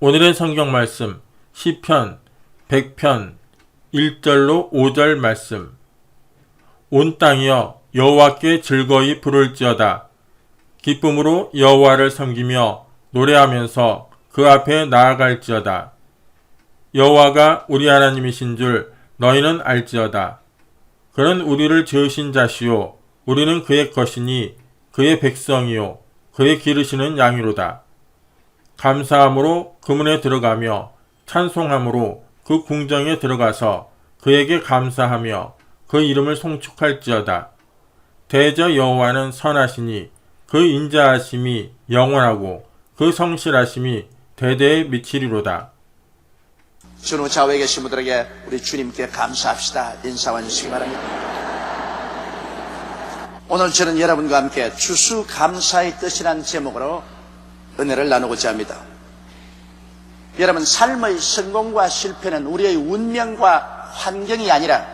오늘의 성경 말씀 시편 100편 1절로 5절 말씀. 온 땅이여 여호와께 즐거이 부를지어다. 기쁨으로 여호와를 섬기며 노래하면서 그 앞에 나아갈지어다. 여호와가 우리 하나님이신 줄 너희는 알지어다. 그는 우리를 지으신 자시요 우리는 그의 것이니 그의 백성이요 그의 기르시는 양이로다. 감사함으로 그 문에 들어가며 찬송함으로 그 궁정에 들어가서 그에게 감사하며 그 이름을 송축할지어다. 대저 여호와는 선하시니 그 인자하심이 영원하고 그 성실하심이 대대에 미치리로다. 주님 좌우에 계신 분들에게 우리 주님께 감사합시다. 인사와 주시기 바랍니다. 오늘 저는 여러분과 함께 추수감사의 뜻이라는 제목으로 은혜를 나누고자 합니다. 여러분, 삶의 성공과 실패는 우리의 운명과 환경이 아니라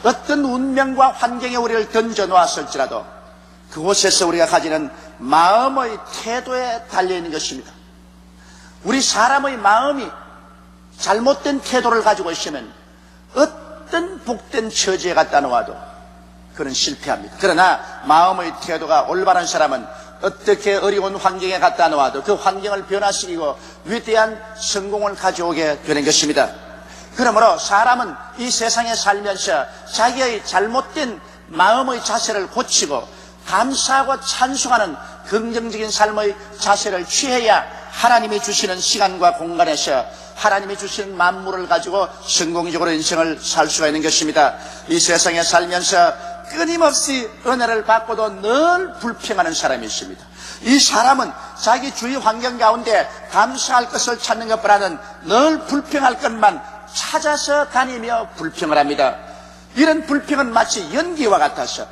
어떤 운명과 환경에 우리를 던져놓았을지라도 그곳에서 우리가 가지는 마음의 태도에 달려있는 것입니다. 우리 사람의 마음이 잘못된 태도를 가지고 있으면 어떤 복된 처지에 갖다 놓아도 그는 실패합니다. 그러나 마음의 태도가 올바른 사람은 어떻게 어려운 환경에 갖다 놓아도 그 환경을 변화시키고 위대한 성공을 가져오게 되는 것입니다. 그러므로 사람은 이 세상에 살면서 자기의 잘못된 마음의 자세를 고치고 감사하고 찬송하는 긍정적인 삶의 자세를 취해야 하나님이 주시는 시간과 공간에서 하나님이 주시는 만물을 가지고 성공적으로 인생을 살 수가 있는 것입니다. 이 세상에 살면서 끊임없이 은혜를 받고도 늘 불평하는 사람이 있습니다. 이 사람은 자기 주위 환경 가운데 감사할 것을 찾는 것보다는 늘 불평할 것만 찾아서 다니며 불평을 합니다. 이런 불평은 마치 연기와 같아서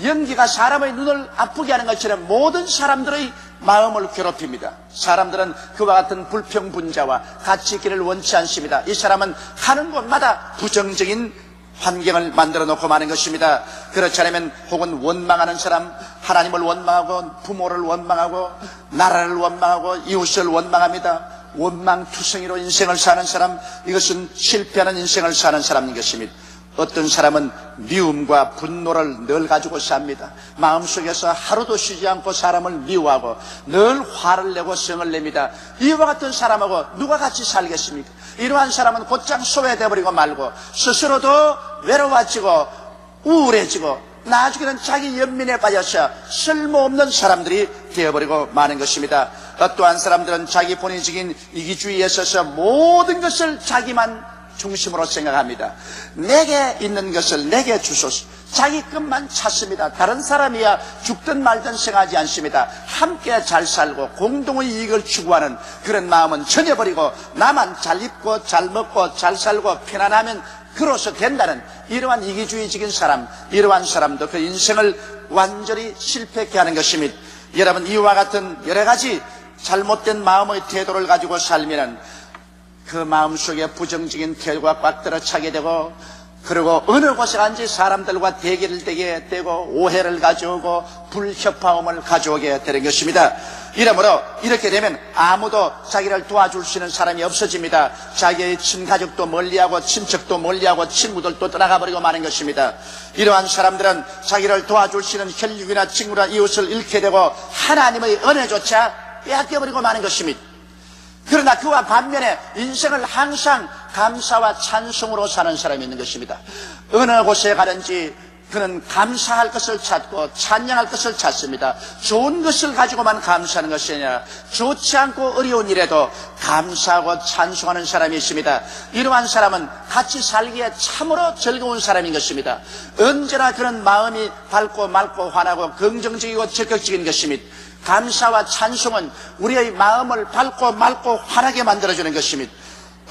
연기가 사람의 눈을 아프게 하는 것처럼 모든 사람들의 마음을 괴롭힙니다. 사람들은 그와 같은 불평분자와 같이 있기를 원치 않습니다. 이 사람은 가는 곳마다 부정적인 환경을 만들어 놓고 마는 것입니다. 그렇지 않으면 혹은 원망하는 사람, 하나님을 원망하고 부모를 원망하고 나라를 원망하고 이웃을 원망합니다. 원망투성이로 인생을 사는 사람, 이것은 실패하는 인생을 사는 사람인 것입니다. 어떤 사람은 미움과 분노를 늘 가지고 삽니다. 마음속에서 하루도 쉬지 않고 사람을 미워하고 늘 화를 내고 성을 냅니다. 이와 같은 사람하고 누가 같이 살겠습니까? 이러한 사람은 곧장 소외되어버리고 말고 스스로도 외로워지고 우울해지고 나중에는 자기 연민에 빠져서 쓸모없는 사람들이 되어버리고 마는 것입니다. 어떠한 사람들은 자기 본인적인 이기주의에 있어서 모든 것을 자기만 중심으로 생각합니다. 내게 있는 것을 내게 주소서. 자기 것만 찾습니다. 다른 사람이야 죽든 말든 생각하지 않습니다. 함께 잘 살고 공동의 이익을 추구하는 그런 마음은 전혀 버리고 나만 잘 입고 잘 먹고 잘 살고 편안하면 그로서 된다는 이러한 이기주의적인 사람, 이러한 사람도 그 인생을 완전히 실패케 하는 것입니다. 여러분, 이와 같은 여러 가지 잘못된 마음의 태도를 가지고 살면은 그 마음속에 부정적인 태도가 꽉 들어차게 되고, 그리고 어느 곳에 앉아 사람들과 대결을 되게 되고 오해를 가져오고 불협화음을 가져오게 되는 것입니다. 이러므로 이렇게 되면 아무도 자기를 도와줄 수 있는 사람이 없어집니다. 자기의 친가족도 멀리하고 친척도 멀리하고 친구들도 떠나가 버리고 마는 것입니다. 이러한 사람들은 자기를 도와줄 수 있는 혈육이나 친구나 이웃을 잃게 되고 하나님의 은혜조차 빼앗겨버리고 마는 것입니다. 그러나 그와 반면에 인생을 항상 감사와 찬송으로 사는 사람이 있는 것입니다. 어느 곳에 가든지 그는 감사할 것을 찾고 찬양할 것을 찾습니다. 좋은 것을 가지고만 감사하는 것이 아니라 좋지 않고 어려운 일에도 감사하고 찬송하는 사람이 있습니다. 이러한 사람은 같이 살기에 참으로 즐거운 사람인 것입니다. 언제나 그런 마음이 밝고 맑고 환하고 긍정적이고 적극적인 것입니다. 감사와 찬송은 우리의 마음을 밝고 맑고 환하게 만들어주는 것입니다.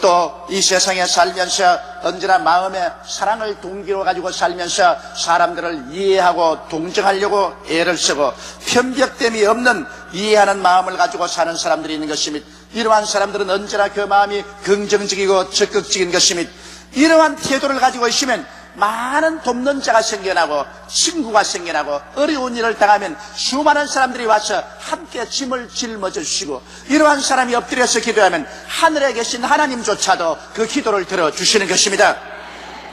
또 이 세상에 살면서 언제나 마음에 사랑을 동기로 가지고 살면서 사람들을 이해하고 동정하려고 애를 쓰고 편벽됨이 없는 이해하는 마음을 가지고 사는 사람들이 있는 것입니다. 이러한 사람들은 언제나 그 마음이 긍정적이고 적극적인 것입니다. 이러한 태도를 가지고 있으면 많은 돕는 자가 생겨나고 친구가 생겨나고 어려운 일을 당하면 수많은 사람들이 와서 함께 짐을 짊어져 주시고 이러한 사람이 엎드려서 기도하면 하늘에 계신 하나님조차도 그 기도를 들어주시는 것입니다.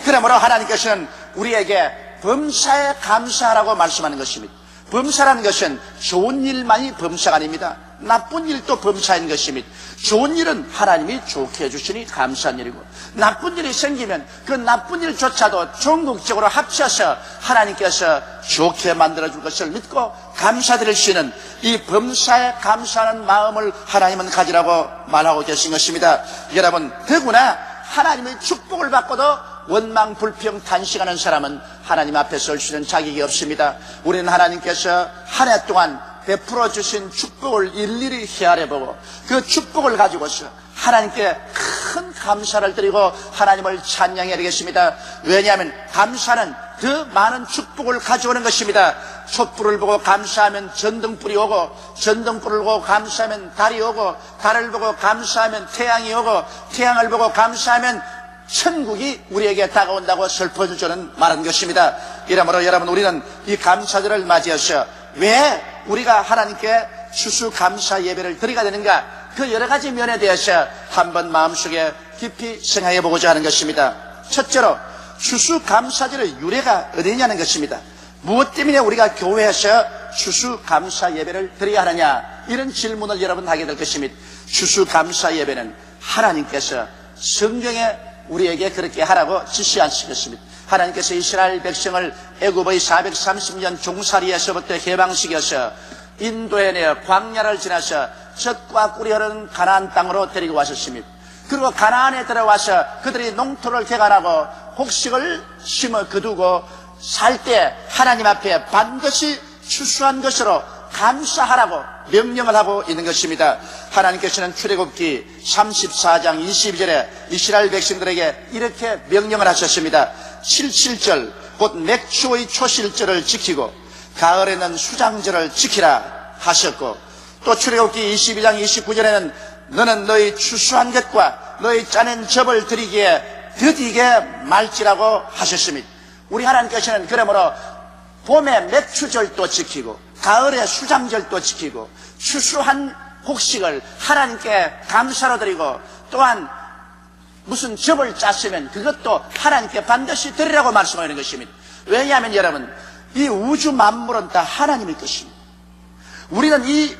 그러므로 하나님께서는 우리에게 범사에 감사하라고 말씀하는 것입니다. 범사라는 것은 좋은 일만이 범사가 아닙니다. 나쁜 일도 범사인 것입니다. 좋은 일은 하나님이 좋게 해주시니 감사한 일이고 나쁜 일이 생기면 그 나쁜 일조차도 전국적으로 합쳐서 하나님께서 좋게 만들어줄 것을 믿고 감사드릴 수 있는 이 범사에 감사하는 마음을 하나님은 가지라고 말하고 계신 것입니다. 여러분, 더구나 하나님의 축복을 받고도 원망, 불평, 탄식하는 사람은 하나님 앞에 설 수 있는 자격이 없습니다. 우리는 하나님께서 한 해 동안 베풀어 주신 축복을 일일이 헤아려보고 그 축복을 가지고서 하나님께 큰 감사를 드리고 하나님을 찬양해야 되겠습니다. 왜냐하면 감사는 더 많은 축복을 가져오는 것입니다. 촛불을 보고 감사하면 전등불이 오고 전등불을 보고 감사하면 달이 오고 달을 보고 감사하면 태양이 오고 태양을 보고 감사하면 천국이 우리에게 다가온다고 설포주저는 말한 것입니다. 이러므로 여러분, 우리는 이 감사절을 맞이해서 왜 우리가 하나님께 추수감사 예배를 드리게 되는가, 그 여러 가지 면에 대해서 한번 마음속에 깊이 생각해 보고자 하는 것입니다. 첫째로 추수감사절의 유래가 어디냐는 것입니다. 무엇 때문에 우리가 교회에서 추수감사 예배를 드려야 하느냐, 이런 질문을 여러분 하게 될 것입니다. 추수감사 예배는 하나님께서 성경에 우리에게 그렇게 하라고 지시하신 것입니다. 하나님께서 이스라엘 백성을 애굽의 430년 종살이에서부터 해방시켜서 인도에 내어 광야를 지나서 젖과 꿀이 흐르는 가나안 땅으로 데리고 왔었습니다. 그리고 가나안에 들어와서 그들이 농토를 개간하고 곡식을 심어 거두고 살 때 하나님 앞에 반드시 추수한 것으로 감사하라고 명령을 하고 있는 것입니다. 하나님께서는 출애굽기 34장 22절에 이스라엘 백성들에게 이렇게 명령을 하셨습니다. 77절 곧 맥추의 초실절을 지키고 가을에는 수장절을 지키라 하셨고, 또 출애굽기 22장 29절에는 너는 너희 추수한 것과 너희 짜낸 접을 드리기에 드디게 말지라고 하셨습니다. 우리 하나님께서는 그러므로 봄에 맥추절도 지키고 가을에 수장절도 지키고 추수한 곡식을 하나님께 감사로 드리고, 또한 무슨 접을 짰으면 그것도 하나님께 반드시 드리라고 말씀하는 것입니다. 왜냐하면 여러분, 이 우주 만물은 다 하나님의 것입니다. 우리는 이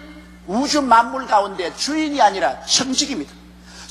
우주 만물 가운데 주인이 아니라 청지기입니다.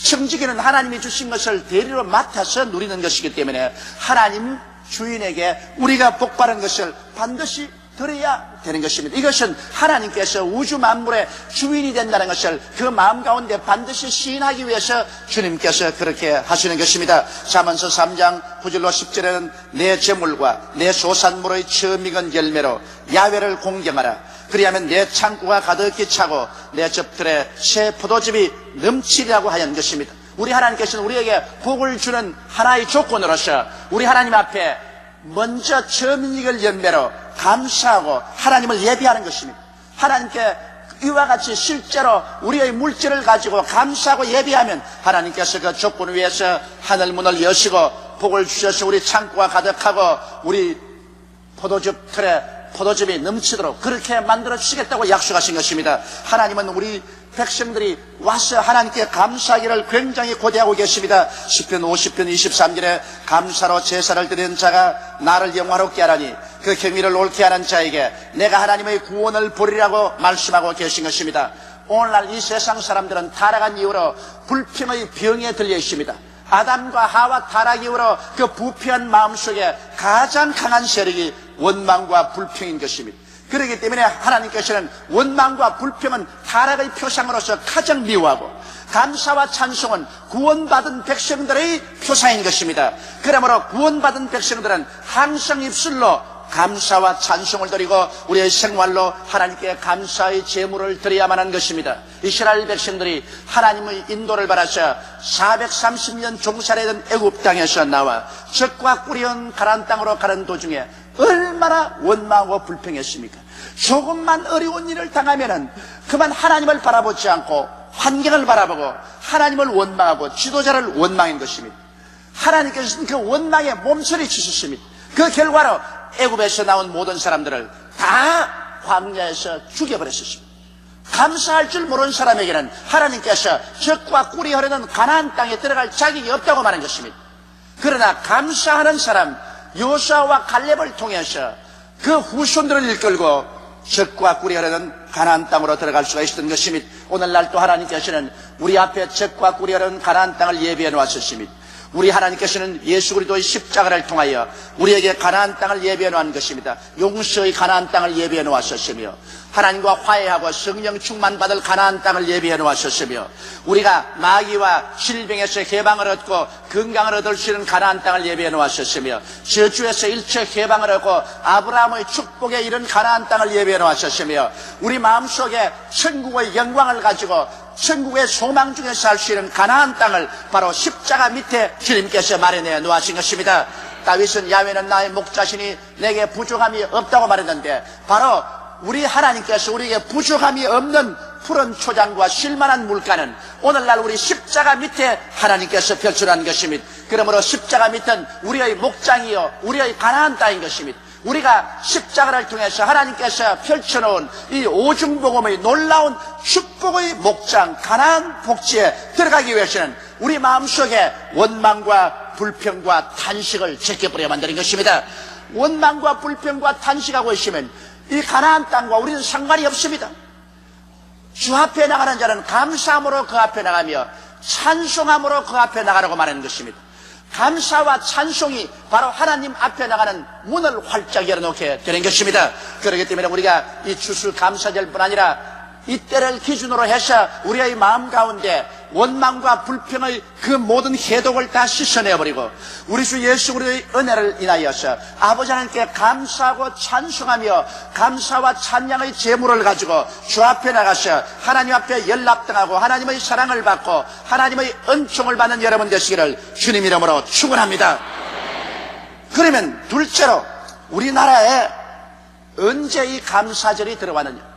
청지기는 하나님이 주신 것을 대리로 맡아서 누리는 것이기 때문에 하나님 주인에게 우리가 복받은 것을 반드시 드려야 되는 것입니다. 이것은 하나님께서 우주 만물의 주인이 된다는 것을 그 마음 가운데 반드시 시인하기 위해서 주님께서 그렇게 하시는 것입니다. 잠언서 3장 9절로 10절에는 내 재물과 내 소산물의 처음 익은 열매로 야훼를 공경하라. 그리하면 내 창고가 가득히 차고 내 접들에 새 포도즙이 넘치리라고 하는 것입니다. 우리 하나님께서는 우리에게 복을 주는 하나의 조건으로서 우리 하나님 앞에 먼저 처음 익을 열매로 감사하고 하나님을 예배하는 것입니다. 하나님께 이와 같이 실제로 우리의 물질을 가지고 감사하고 예배하면 하나님께서 그 조건을 위해서 하늘문을 여시고 복을 주셔서 우리 창고가 가득하고 우리 포도즙 틀에 포도즙이 넘치도록 그렇게 만들어 주시겠다고 약속하신 것입니다. 하나님은 우리 백성들이 와서 하나님께 감사하기를 굉장히 고대하고 계십니다. 시편 50편 23절에 감사로 제사를 드리는 자가 나를 영화롭게 하라니 그 경의를 옳게 하는 자에게 내가 하나님의 구원을 보리라고 말씀하고 계신 것입니다. 오늘날 이 세상 사람들은 타락한 이후로 불평의 병에 들려 있습니다. 아담과 하와 타락 이후로 그 부패한 마음속에 가장 강한 세력이 원망과 불평인 것입니다. 그렇기 때문에 하나님께서는 원망과 불평은 타락의 표상으로서 가장 미워하고 감사와 찬송은 구원받은 백성들의 표상인 것입니다. 그러므로 구원받은 백성들은 항상 입술로 감사와 찬송을 드리고 우리의 생활로 하나님께 감사의 제물을 드려야만 하는 것입니다. 이스라엘 백성들이 하나님의 인도를 받아서 430년 종살이던 애굽 땅에서 나와 젖과 꿀이 흐르는 가나안 땅으로 가는 도중에 얼마나 원망하고 불평했습니까? 조금만 어려운 일을 당하면은 그만 하나님을 바라보지 않고 환경을 바라보고 하나님을 원망하고 지도자를 원망한 것입니다. 하나님께서는 그 원망의 몸소리 치셨습니다. 그 결과로 애굽에서 나온 모든 사람들을 다 광야에서 죽여버렸습니다. 감사할 줄 모르는 사람에게는 하나님께서 젖과 꿀이 흐르는 가나안 땅에 들어갈 자격이 없다고 말한 것입니다. 그러나 감사하는 사람 여호수아와 갈렙을 통해서 그 후손들을 이끌고 젖과 꿀이 흐르는 가나안 땅으로 들어갈 수가 있었던 것입니다. 오늘날 또 하나님께서는 우리 앞에 젖과 꿀이 흐르는 가나안 땅을 예비해 놓았습니다. 우리 하나님께서는 예수 그리스도의 십자가를 통하여 우리에게 가나안 땅을 예비해 놓은 것입니다. 용서의 가나안 땅을 예비해 놓았었으며 하나님과 화해하고 성령 충만 받을 가나안 땅을 예비해 놓았었으며 우리가 마귀와 질병에서 해방을 얻고 건강을 얻을 수 있는 가나안 땅을 예비해 놓았었으며 저주에서 일체 해방을 얻고 아브라함의 축복에 이른 가나안 땅을 예비해 놓았었으며 우리 마음속에 천국의 영광을 가지고 천국의 소망 중에서 살 수 있는 가나안 땅을 바로 십자가 밑에 주님께서 마련해 놓으신 것입니다. 다윗은 야훼는 나의 목자시니 내게 부족함이 없다고 말했는데 바로 우리 하나님께서 우리에게 부족함이 없는 푸른 초장과 쉴만한 물가는 오늘날 우리 십자가 밑에 하나님께서 펼쳐놓은 것입니다. 그러므로 십자가 밑은 우리의 목장이요 우리의 가나안 땅인 것입니다. 우리가 십자가를 통해서 하나님께서 펼쳐놓은 이 오중복음의 놀라운 축복의 목장 가나안 복지에 들어가기 위해서는 우리 마음속에 원망과 불평과 탄식을 제껴버려 만드는 것입니다. 원망과 불평과 탄식하고 있으면 이 가나안 땅과 우리는 상관이 없습니다. 주 앞에 나가는 자는 감사함으로 그 앞에 나가며 찬송함으로 그 앞에 나가라고 말하는 것입니다. 감사와 찬송이 바로 하나님 앞에 나가는 문을 활짝 열어놓게 되는 것입니다. 그렇기 때문에 우리가 이 추수감사절뿐 아니라 이때를 기준으로 해서 우리의 마음 가운데 원망과 불평의 그 모든 해독을 다 씻어내버리고 우리 주 예수 그리스도의 은혜를 인하여서 아버지 하나님께 감사하고 찬송하며 감사와 찬양의 제물을 가지고 주 앞에 나가서 하나님 앞에 연락당하고 하나님의 사랑을 받고 하나님의 은총을 받는 여러분 되시기를 주님 이름으로 축원합니다. 그러면 둘째로 우리나라에 언제 이 감사절이 들어왔느냐?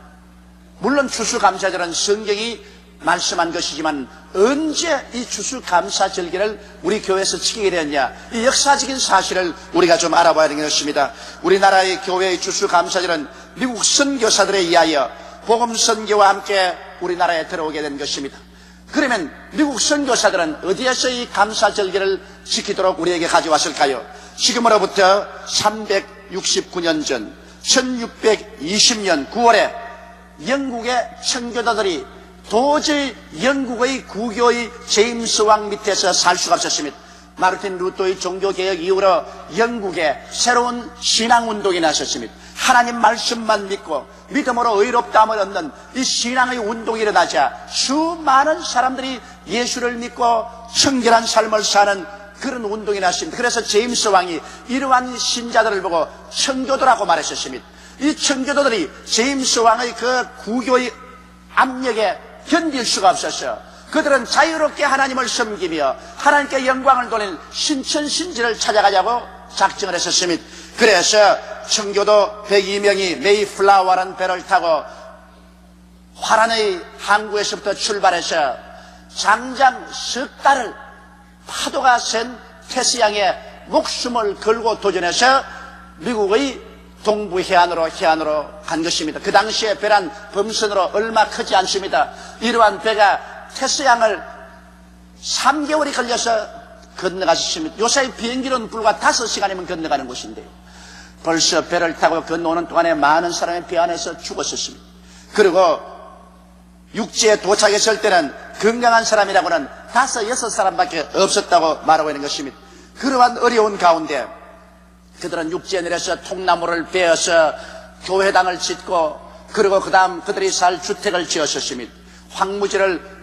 물론 추수감사절은 성경이 말씀한 것이지만 언제 이 추수감사절기를 우리 교회에서 지키게 되었냐, 이 역사적인 사실을 우리가 좀 알아봐야 되는 것입니다. 우리나라의 교회의 추수감사절은 미국 선교사들에 의하여 복음선교와 함께 우리나라에 들어오게 된 것입니다. 그러면 미국 선교사들은 어디에서 이 감사절기를 지키도록 우리에게 가져왔을까요? 지금으로부터 369년 전 1620년 9월에 영국의 청교도들이 도저히 영국의 구교의 제임스 왕 밑에서 살 수가 없었습니다. 마르틴 루터의 종교개혁 이후로 영국에 새로운 신앙운동이 나섰습니다. 하나님 말씀만 믿고 믿음으로 의롭다함을 얻는 이 신앙의 운동이 일어나자 수많은 사람들이 예수를 믿고 청결한 삶을 사는 그런 운동이 났습니다. 그래서 제임스 왕이 이러한 신자들을 보고 청교도라고 말했었습니다. 이 청교도들이 제임스 왕의 그 구교의 압력에 견딜 수가 없었어요. 그들은 자유롭게 하나님을 섬기며 하나님께 영광을 돌린 신천신지를 찾아가자고 작정을 했었습니다. 그래서 청교도 102명이 메이플라워라는 배를 타고 화란의 항구에서부터 출발해서 장장 석 달을 파도가 센 태스양에 목숨을 걸고 도전해서 미국의 동부 해안으로 간 것입니다. 그 당시에 배란 범선으로 얼마 크지 않습니다. 이러한 배가 태스양을 3개월이 걸려서 건너갔습니다. 요새 비행기로는 불과 5시간이면 건너가는 곳인데요. 벌써 배를 타고 건너오는 동안에 많은 사람이 배 안에서 죽었었습니다. 그리고 육지에 도착했을 때는 건강한 사람이라고는 5, 6사람밖에 없었다고 말하고 있는 것입니다. 그러한 어려운 가운데 그들은 육지에 내려서 통나무를 베어서 교회당을 짓고 그리고 그 다음 그들이 살 주택을 지었었습니다. 황무지를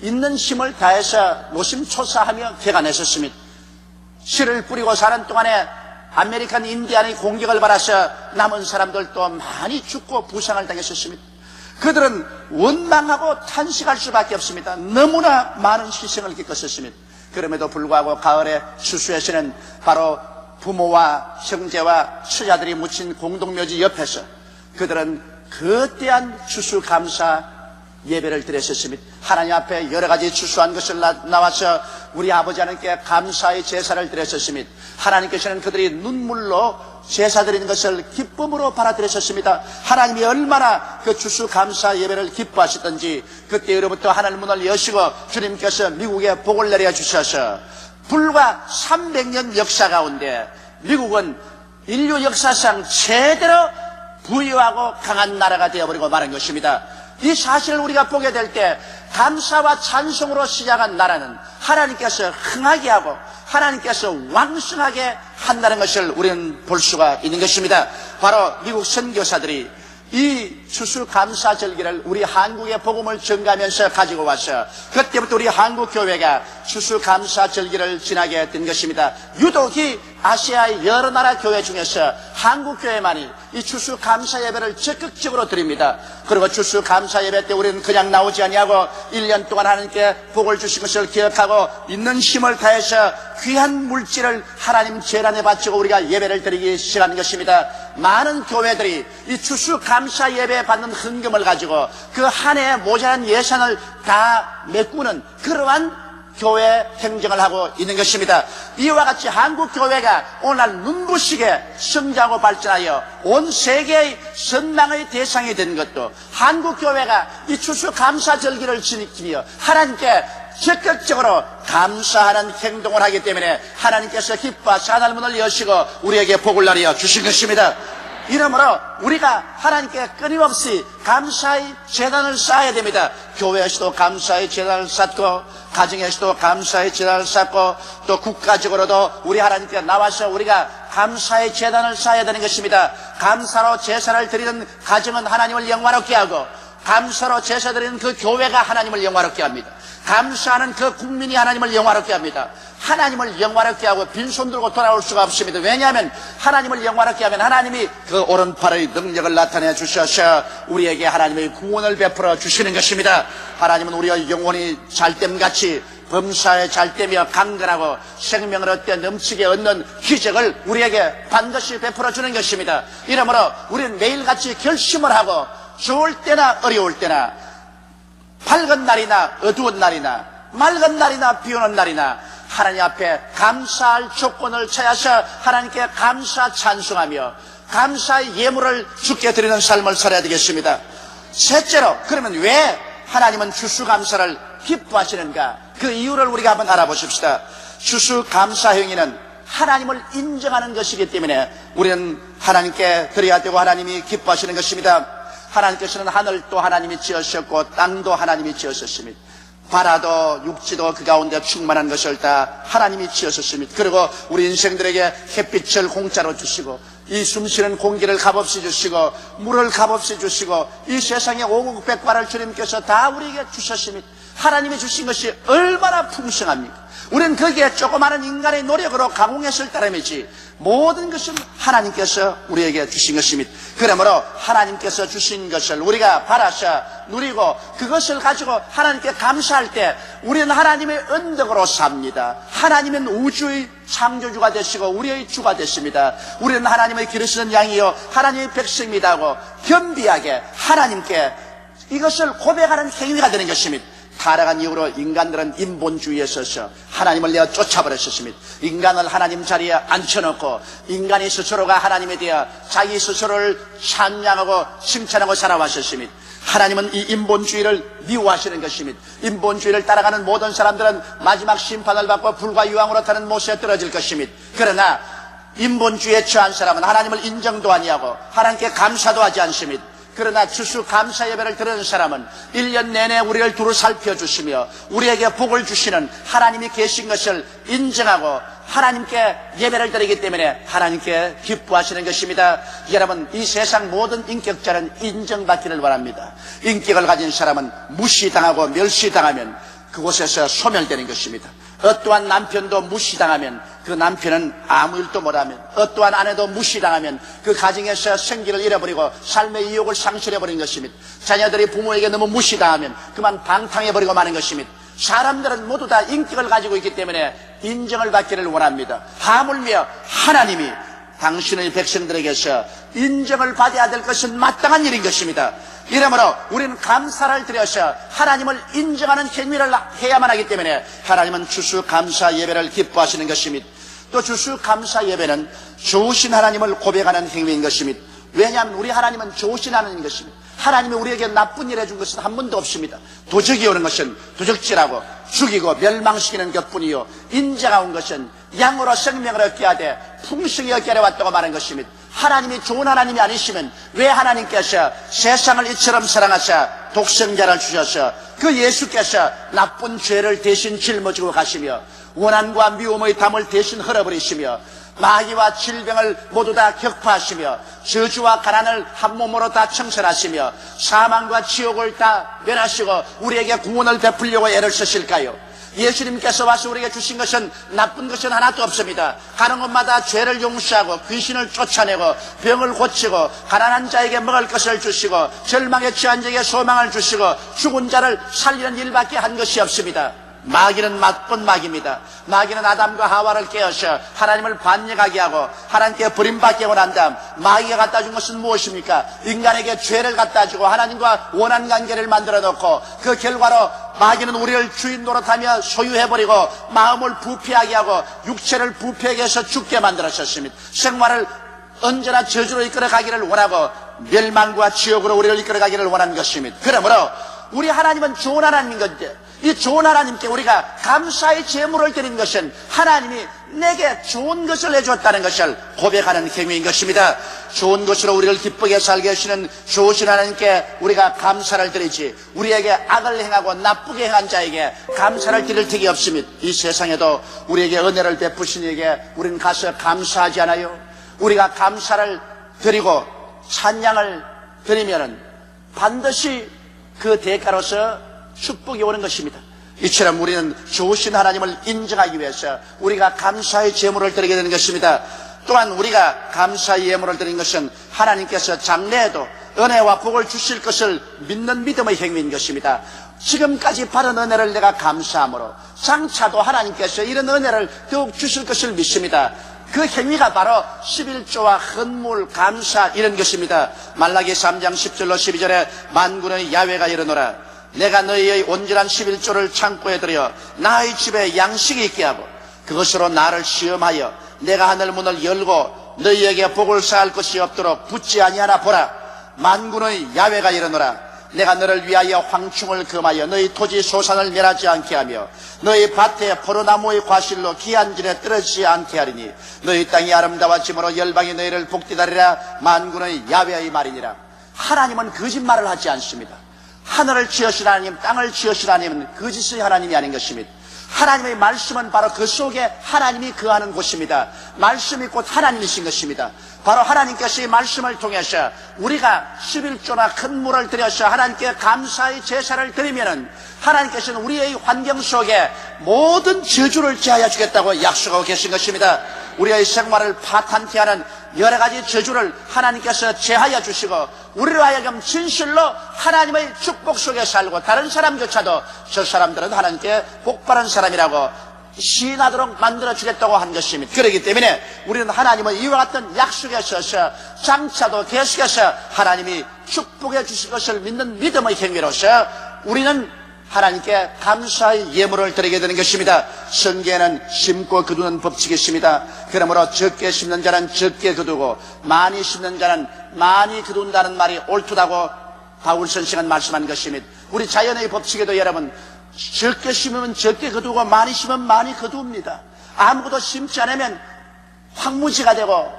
있는 힘을 다해서 노심초사하며 개간했었습니다. 씨를 뿌리고 사는 동안에 아메리칸 인디안의 공격을 받아서 남은 사람들도 많이 죽고 부상을 당했었습니다. 그들은 원망하고 탄식할 수밖에 없습니다. 너무나 많은 희생을 겪었었습니다. 그럼에도 불구하고 가을에 추수에서는 바로 부모와 형제와 처자들이 묻힌 공동묘지 옆에서 그들은 거대한 추수감사 예배를 드렸었습니다. 하나님 앞에 여러 가지 추수한 것을 나와서 우리 아버지 하나님께 감사의 제사를 드렸었습니다. 하나님께서는 그들이 눈물로 제사 드리는 것을 기쁨으로 받아들였었습니다. 하나님이 얼마나 그 추수 감사 예배를 기뻐하셨던지 그때로부터 하늘 문을 여시고 주님께서 미국에 복을 내려 주셔서 불과 300년 역사 가운데 미국은 인류 역사상 제대로 부유하고 강한 나라가 되어버리고 마는 것입니다. 이 사실을 우리가 보게 될 때 감사와 찬송으로 시작한 나라는 하나님께서 흥하게 하고 하나님께서 왕성하게 한다는 것을 우리는 볼 수가 있는 것입니다. 바로 미국 선교사들이 이 추수감사절기를 우리 한국의 복음을 전가하면서 가지고 와서 그때부터 우리 한국교회가 추수감사절기를 지나게 된 것입니다. 유독 이 아시아의 여러 나라 교회 중에서 한국교회만이 이 추수감사 예배를 적극적으로 드립니다. 그리고 추수감사 예배 때 우리는 그냥 나오지 아니하고 1년 동안 하나님께 복을 주신 것을 기억하고 있는 힘을 다해서 귀한 물질을 하나님 재단에 바치고 우리가 예배를 드리기 시작하는 것입니다. 많은 교회들이 이 추수감사 예배 받는 헌금을 가지고 그 한 해에 모자란 예산을 다 메꾸는 그러한 교회 행정을 하고 있는 것입니다. 이와 같이 한국 교회가 오늘날 눈부시게 성장하고 발전하여 온 세계의 선망의 대상이 된 것도 한국 교회가 이 추수감사절기를 지키며 하나님께 적극적으로 감사하는 행동을 하기 때문에 하나님께서 기뻐하사 하늘 문을 여시고 우리에게 복을 내려 주신 것입니다. 이러므로 우리가 하나님께 끊임없이 감사의 제단을 쌓아야 됩니다. 교회에서도 감사의 제단을 쌓고 가정에서도 감사의 제단을 쌓고 또 국가적으로도 우리 하나님께 나와서 우리가 감사의 제단을 쌓아야 되는 것입니다. 감사로 제사를 드리는 가정은 하나님을 영화롭게 하고 감사로 제사 드리는 그 교회가 하나님을 영화롭게 합니다. 감사하는 그 국민이 하나님을 영화롭게 합니다. 하나님을 영화롭게 하고 빈손 들고 돌아올 수가 없습니다. 왜냐하면 하나님을 영화롭게 하면 하나님이 그 오른팔의 능력을 나타내 주셔서 우리에게 하나님의 구원을 베풀어 주시는 것입니다. 하나님은 우리의 영혼이 잘됨같이 범사에 잘되며 강건하고 생명을 얻되 넘치게 얻는 기적을 우리에게 반드시 베풀어 주는 것입니다. 이러므로 우리는 매일같이 결심을 하고 좋을 때나 어려울 때나 밝은 날이나 어두운 날이나 맑은 날이나 비 오는 날이나 하나님 앞에 감사할 조건을 찾아서 하나님께 감사 찬송하며 감사의 예물을 주께 드리는 삶을 살아야 되겠습니다. 셋째로, 그러면 왜 하나님은 추수감사를 기뻐하시는가? 그 이유를 우리가 한번 알아보십시다. 추수감사 행위는 하나님을 인정하는 것이기 때문에 우리는 하나님께 드려야 되고 하나님이 기뻐하시는 것입니다. 하나님께서는 하늘도 하나님이 지으셨고 땅도 하나님이 지으셨습니다. 바다도 육지도 그 가운데 충만한 것을 다 하나님이 지으셨습니다. 그리고 우리 인생들에게 햇빛을 공짜로 주시고 이 숨쉬는 공기를 값없이 주시고 물을 값없이 주시고 이 세상에 오국백과를 주님께서 다 우리에게 주셨습니다. 하나님이 주신 것이 얼마나 풍성합니까? 우리는 거기에 조그마한 인간의 노력으로 가공했을 따름이지 모든 것은 하나님께서 우리에게 주신 것입니다. 그러므로 하나님께서 주신 것을 우리가 받아서 누리고 그것을 가지고 하나님께 감사할 때 우리는 하나님의 언덕으로 삽니다. 하나님은 우주의 창조주가 되시고 우리의 주가 되십니다. 우리는 하나님의 기르시는 양이요 하나님의 백성입니다 하고 겸비하게 하나님께 이것을 고백하는 행위가 되는 것입니다. 타락한 이후로 인간들은 인본주의에 서서 하나님을 내어 쫓아버렸습니다. 인간을 하나님 자리에 앉혀놓고 인간이 스스로가 하나님에 대해 자기 스스로를 찬양하고 칭찬하고 살아왔습니다. 하나님은 이 인본주의를 미워하시는 것입니다. 인본주의를 따라가는 모든 사람들은 마지막 심판을 받고 불과 유황으로 타는 못에 떨어질 것입니다. 그러나 인본주의에 처한 사람은 하나님을 인정도 아니하고 하나님께 감사도 하지 않습니다. 그러나 추수감사 예배를 드리는 사람은 1년 내내 우리를 두루 살펴주시며 우리에게 복을 주시는 하나님이 계신 것을 인정하고 하나님께 예배를 드리기 때문에 하나님께 기뻐하시는 것입니다. 여러분, 이 세상 모든 인격자는 인정받기를 바랍니다. 인격을 가진 사람은 무시당하고 멸시당하면 그곳에서 소멸되는 것입니다. 어떠한 남편도 무시당하면 그 남편은 아무 일도 못하면, 어떠한 아내도 무시당하면 그 가정에서 생기를 잃어버리고 삶의 이욕을 상실해버리는 것입니다. 자녀들이 부모에게 너무 무시당하면 그만 방탕해버리고 마는 것입니다. 사람들은 모두 다 인격을 가지고 있기 때문에 인정을 받기를 원합니다. 하물며 하나님이 당신의 백성들에게서 인정을 받아야 될 것은 마땅한 일인 것입니다. 이러므로 우리는 감사를 드려서 하나님을 인정하는 행위를 해야만 하기 때문에 하나님은 추수감사 예배를 기뻐하시는 것입니다. 또 추수감사 예배는 좋으신 하나님을 고백하는 행위인 것입니다. 왜냐하면 우리 하나님은 좋으신 하나님인 것입니다. 하나님이 우리에게 나쁜 일 해준 것은 한 번도 없습니다. 도적이 오는 것은 도적질하고 죽이고 멸망시키는 것뿐이요, 인자가 온 것은 양으로 생명을 얻게 하되 풍성히 얻게 하려 왔다고 말한 것입니다. 하나님이 좋은 하나님이 아니시면 왜 하나님께서 세상을 이처럼 사랑하사 독생자를 주셔서 그 예수께서 나쁜 죄를 대신 짊어지고 가시며 원한과 미움의 담을 대신 흘려버리시며 마귀와 질병을 모두 다 격파하시며 저주와 가난을 한 몸으로 다 청산하시며 사망과 지옥을 다 멸하시고 우리에게 구원을 베풀려고 애를 쓰실까요? 예수님께서 와서 우리에게 주신 것은 나쁜 것은 하나도 없습니다. 가는 곳마다 죄를 용서하고 귀신을 쫓아내고 병을 고치고 가난한 자에게 먹을 것을 주시고 절망에 처한 자에게 소망을 주시고 죽은 자를 살리는 일밖에 한 것이 없습니다. 마귀는 나쁜 마귀입니다. 마귀는 아담과 하와를 깨어서 하나님을 반역하게 하고 하나님께 버림받게 하고 난 다음 마귀가 갖다 준 것은 무엇입니까? 인간에게 죄를 갖다 주고 하나님과 원한 관계를 만들어 놓고 그 결과로 마귀는 우리를 주인 노릇하며 소유해버리고 마음을 부패하게 하고 육체를 부패하게 해서 죽게 만들었습니다. 생활을 언제나 저주로 이끌어가기를 원하고 멸망과 지옥으로 우리를 이끌어가기를 원하는 것입니다. 그러므로 우리 하나님은 좋은 하나님인 건데 이 좋은 하나님께 우리가 감사의 제물을 드린 것은 하나님이 내게 좋은 것을 해줬다는 것을 고백하는 행위인 것입니다. 좋은 것으로 우리를 기쁘게 살게 하시는 좋으신 하나님께 우리가 감사를 드리지 우리에게 악을 행하고 나쁘게 행한 자에게 감사를 드릴 턱이 없습니다. 이 세상에도 우리에게 은혜를 베푸신 이에게 우리는 가서 감사하지 않아요? 우리가 감사를 드리고 찬양을 드리면 반드시 그 대가로서 축복이 오는 것입니다. 이처럼 우리는 좋으신 하나님을 인정하기 위해서 우리가 감사의 제물을 드리게 되는 것입니다. 또한 우리가 감사의 예물을 드리는 것은 하나님께서 장래에도 은혜와 복을 주실 것을 믿는 믿음의 행위인 것입니다. 지금까지 받은 은혜를 내가 감사함으로 장차도 하나님께서 이런 은혜를 더욱 주실 것을 믿습니다. 그 행위가 바로 11조와 헌물, 감사 이런 것입니다. 말라기 3장 10절로 12절에 만군의 야훼가 이르노라 내가 너희의 온전한 11조를 창고에 들여 나의 집에 양식이 있게 하고 그것으로 나를 시험하여 내가 하늘 문을 열고 너희에게 복을 쌓을 것이 없도록 붙지 아니하나 보라. 만군의 야훼가 이르노라 내가 너를 위하여 황충을 금하여 너희 토지 소산을 멸하지 않게 하며 너희 밭에 포도나무의 과실로 귀한 질에 떨어지지 않게 하리니 너희 땅이 아름다워짐으로 열방이 너희를 복되다리라. 만군의 야훼의 말이니라. 하나님은 거짓말을 하지 않습니다. 하늘을 지으신 하나님, 땅을 지으신 하나님은 거짓의 하나님이 아닌 것입니다. 하나님의 말씀은 바로 그 속에 하나님이 거하는 곳입니다. 말씀이 곧 하나님이신 것입니다. 바로 하나님께서 이 말씀을 통해서 우리가 11조나 큰 물을 들여서 하나님께 감사의 제사를 드리면은 하나님께서는 우리의 환경 속에 모든 저주를 제하여 주겠다고 약속하고 계신 것입니다. 우리의 생활을 파탄케 하는 여러 가지 저주를 하나님께서 제하여 주시고 우리로 하여금 진실로 하나님의 축복 속에 살고 다른 사람조차도 저 사람들은 하나님께 복받은 사람이라고 시인하도록 만들어주겠다고 한 것입니다. 그렇기 때문에 우리는 하나님의 이와 같은 약속에 서서 장차도 계속해서 하나님이 축복해 주실 것을 믿는 믿음의 행위로서 우리는 하나님께 감사의 예물을 드리게 되는 것입니다. 성경에는 심고 거두는 법칙이 있습니다. 그러므로 적게 심는 자는 적게 거두고 많이 심는 자는 많이 거둔다는 말이 옳다고 바울 선생은 말씀한 것입니다. 우리 자연의 법칙에도 여러분 적게 심으면 적게 거두고 많이 심으면 많이 거두입니다. 아무것도 심지 않으면 황무지가 되고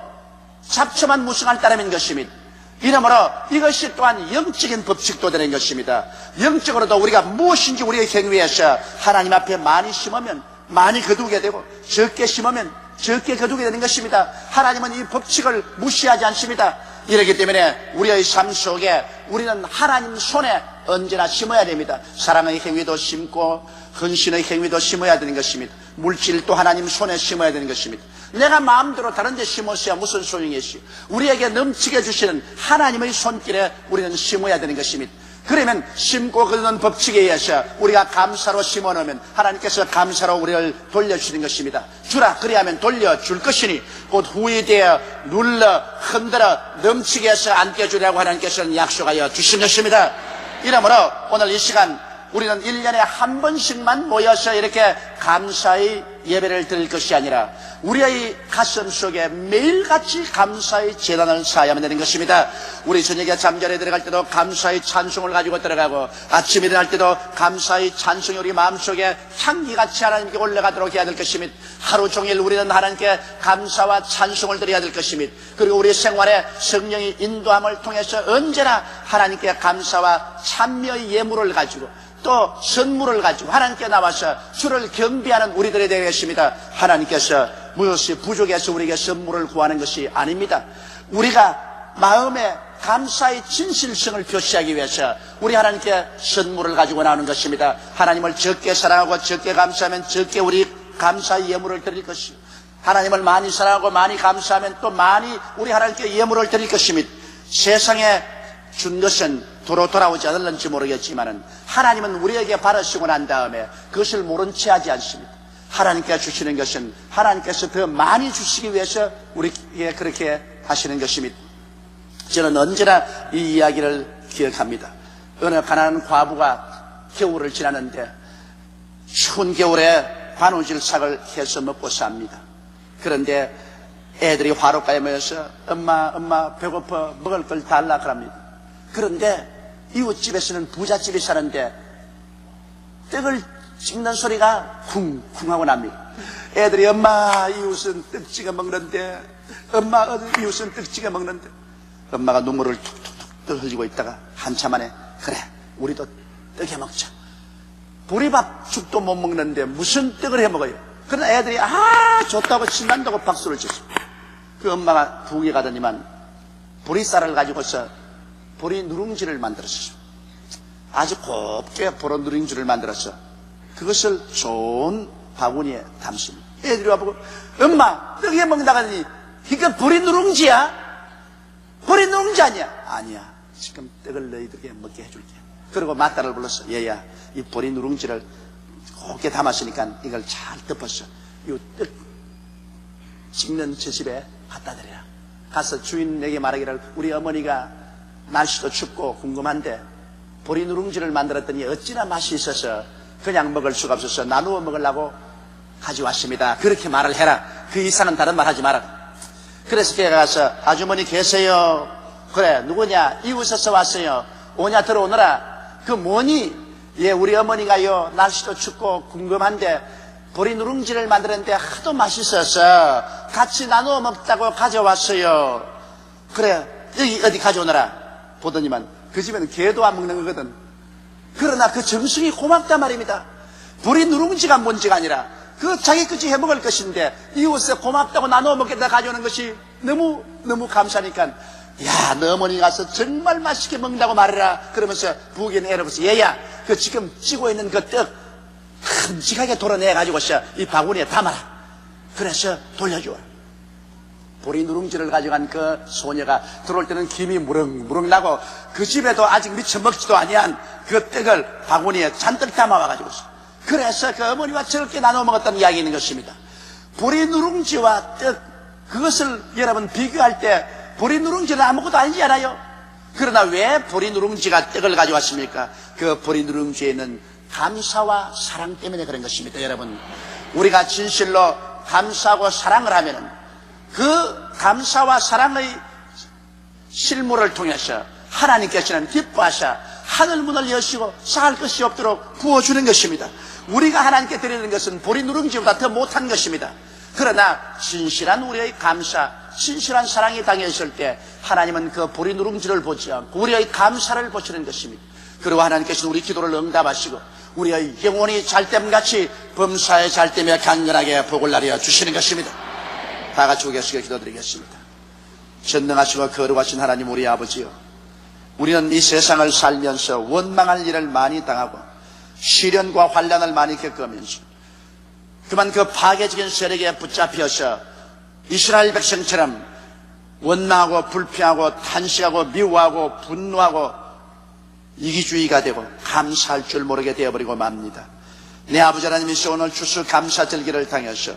잡초만 무성할 따름인 것입니다. 이러므로 이것이 또한 영적인 법칙도 되는 것입니다. 영적으로도 우리가 무엇인지 우리의 행위에서 하나님 앞에 많이 심으면 많이 거두게 되고 적게 심으면 적게 거두게 되는 것입니다. 하나님은 이 법칙을 무시하지 않습니다. 이렇기 때문에 우리의 삶 속에 우리는 하나님 손에 언제나 심어야 됩니다. 사랑의 행위도 심고 헌신의 행위도 심어야 되는 것입니다. 물질도 하나님 손에 심어야 되는 것입니다. 내가 마음대로 다른 데 심었어야 무슨 소용이겠어요. 우리에게 넘치게 주시는 하나님의 손길에 우리는 심어야 되는 것입니다. 그러면 심고 거두는 법칙에 의해서 우리가 감사로 심어놓으면 하나님께서 감사로 우리를 돌려주시는 것입니다. 주라 그리하면 돌려줄 것이니 곧 후이 되어 눌러 흔들어 넘치게 해서 안겨주려고 하나님께서는 약속하여 주신 것입니다. 이러므로 오늘 이 시간 우리는 1년에 한 번씩만 모여서 이렇게 감사의 예배를 드릴 것이 아니라 우리의 가슴 속에 매일같이 감사의 제단을 쌓아야만 되는 것입니다. 우리 저녁에 잠자리에 들어갈 때도 감사의 찬송을 가지고 들어가고 아침에 일어날 때도 감사의 찬송이 우리 마음속에 향기같이 하나님께 올라가도록 해야 될 것이며 하루 종일 우리는 하나님께 감사와 찬송을 드려야 될 것이며 그리고 우리 생활에 성령의 인도함을 통해서 언제나 하나님께 감사와 찬미의 예물을 가지고 또 선물을 가지고 하나님께 나와서 주를 경배하는 우리들이 되겠습니다. 하나님께서 무엇이 부족해서 우리에게 선물을 구하는 것이 아닙니다. 우리가 마음에 감사의 진실성을 표시하기 위해서 우리 하나님께 선물을 가지고 나오는 것입니다. 하나님을 적게 사랑하고 적게 감사하면 적게 우리 감사의 예물을 드릴 것이고 하나님을 많이 사랑하고 많이 감사하면 또 많이 우리 하나님께 예물을 드릴 것입니다. 세상에 준 것은 도로 돌아오지 않을는지 모르겠지만 하나님은 우리에게 바라시고 난 다음에 그것을 모른 채 하지 않습니다. 하나님께 주시는 것은 하나님께서 더 많이 주시기 위해서 우리에게 그렇게 하시는 것입니다. 저는 언제나 이 이야기를 기억합니다. 어느 가난한 과부가 겨울을 지나는데 추운 겨울에 관우질삭을 해서 먹고 삽니다. 그런데 애들이 화로가에 모여서 엄마 배고파 먹을 걸 달라 그럽니다. 그런데 이웃집에서는 부잣집이 사는데 떡을 찍는 소리가 쿵쿵하고 납니다. 애들이 엄마 이웃은 떡 찍어 먹는데 엄마 이웃은 떡 찍어 먹는데 엄마가 눈물을 툭툭툭 흘리고 있다가 한참 안에 그래 우리도 떡 해먹자. 보리밥 죽도 못 먹는데 무슨 떡을 해먹어요. 그러나 애들이 좋다고 신난다고 박수를 쳤습니다. 그 엄마가 부엌에 가더니만 보리쌀을 가지고서 보리 누룽지를 만들었어요. 아주 곱게 보리 누룽지를 만들었어. 그것을 좋은 바구니에 담습니다. 애들이 와보고 엄마 떡 해먹는다 하더니 이거 보리 누룽지야? 보리 누룽지 아니야? 아니야. 지금 떡을 너희들에게 먹게 해줄게. 그리고 맏딸을 불렀어. 얘야 이 보리 누룽지를 곱게 담았으니까 이걸 잘 덮었어. 이 떡 찍는 저 집에 갖다 드려라. 가서 주인에게 말하기를 우리 어머니가 날씨도 춥고 궁금한데 보리 누룽지를 만들었더니 어찌나 맛이 있어서 그냥 먹을 수가 없어서 나누어 먹으려고 가져왔습니다. 그렇게 말을 해라. 그 이상은 다른 말 하지 마라. 그래서 걔가 가서 아주머니 계세요? 그래 누구냐? 이웃에서 왔어요. 오냐 들어오너라. 그 뭐니? 예 우리 어머니가요 날씨도 춥고 궁금한데 보리 누룽지를 만드는데 하도 맛있어서 같이 나누어 먹자고 가져왔어요. 그래 여기 어디 가져오너라. 보더니만 그 집에는 개도 안 먹는 거거든. 그러나 그 정성이 고맙단 말입니다. 보리 누룽지가 문제가 아니라 그 자기 끝이 해먹을 것인데 이웃에 고맙다고 나누어 먹겠다 가져오는 것이 너무 감사하니까 야 너 어머니 가서 정말 맛있게 먹는다고 말해라. 그러면서 부엌에 있는 애를 보면서 얘야 그 지금 찌고 있는 그 떡 큼직하게 돌아내 가지고서 이 바구니에 담아라. 그래서 돌려줘. 보리 누룽지를 가져간 그 소녀가 들어올 때는 김이 무릉무릉 나고 그 집에도 아직 미처 먹지도 아니한 그 떡을 바구니에 잔뜩 담아와가지고서 그래서 그 어머니와 저렇게 나눠 먹었다는 이야기 있는 것입니다. 보리 누룽지와 떡 그것을 여러분 비교할 때 보리 누룽지는 아무것도 아니지 않아요? 그러나 왜 보리 누룽지가 떡을 가져왔습니까? 그 보리 누룽지에는 감사와 사랑 때문에 그런 것입니다. 여러분 우리가 진실로 감사하고 사랑을 하면은 그 감사와 사랑의 실물을 통해서 하나님께서는 기뻐하셔 하늘 문을 여시고 쌓을 것이 없도록 부어주는 것입니다. 우리가 하나님께 드리는 것은 보리 누룽지보다 더 못한 것입니다. 그러나 진실한 우리의 감사, 진실한 사랑이 당해있을 때 하나님은 그 보리 누룽지를 보지 않고 우리의 감사를 보시는 것입니다. 그리고 하나님께서는 우리 기도를 응답하시고 우리의 영혼이 잘됨같이 범사에 잘됨에 강건하게 복을 나려 주시는 것입니다. 다 같이 우겨시게 기도드리겠습니다. 전능하시고 거룩하신 하나님 우리 아버지요, 우리는 이 세상을 살면서 원망할 일을 많이 당하고 시련과 환난을 많이 겪으면서 그만 그 파괴적인 세력에 붙잡혀서 이스라엘 백성처럼 원망하고 불평하고 탄식하고 미워하고 분노하고 이기주의가 되고 감사할 줄 모르게 되어버리고 맙니다. 내 아버지 하나님이시 오늘 추수 감사절기를 당해서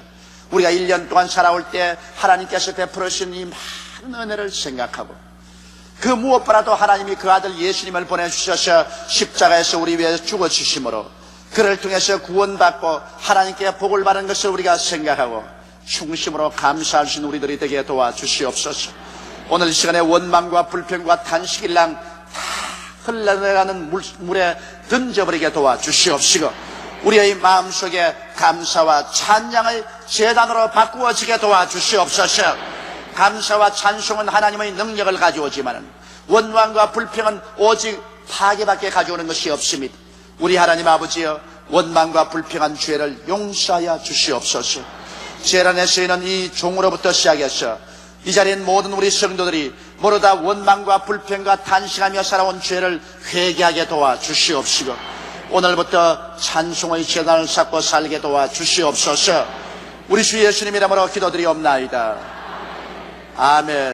우리가 1년 동안 살아올 때 하나님께서 베풀으신 이 많은 은혜를 생각하고 그 무엇보다도 하나님이 그 아들 예수님을 보내주셔서 십자가에서 우리 위해 죽어주심으로 그를 통해서 구원받고 하나님께 복을 받은 것을 우리가 생각하고 충심으로 감사할 수 있는 우리들이 되게 도와주시옵소서. 오늘 이 시간에 원망과 불평과 탄식일랑 다 흘러내가는 물에 던져버리게 도와주시옵시고 우리의 마음속에 감사와 찬양의 제단으로 바꾸어지게 도와주시옵소서. 감사와 찬송은 하나님의 능력을 가져오지만 원망과 불평은 오직 파괴밖에 가져오는 것이 없습니다. 우리 하나님 아버지여, 원망과 불평한 죄를 용서하여 주시옵소서. 재난에 쓰이는 이 종으로부터 시작해서 이 자리에 있는 모든 우리 성도들이 모두 원망과 불평과 탄식하며 살아온 죄를 회개하게 도와주시옵시고 오늘부터 찬송의 재단을 쌓고 살게 도와주시옵소서. 우리 주 예수님 이름으로 기도드리옵나이다. 아멘.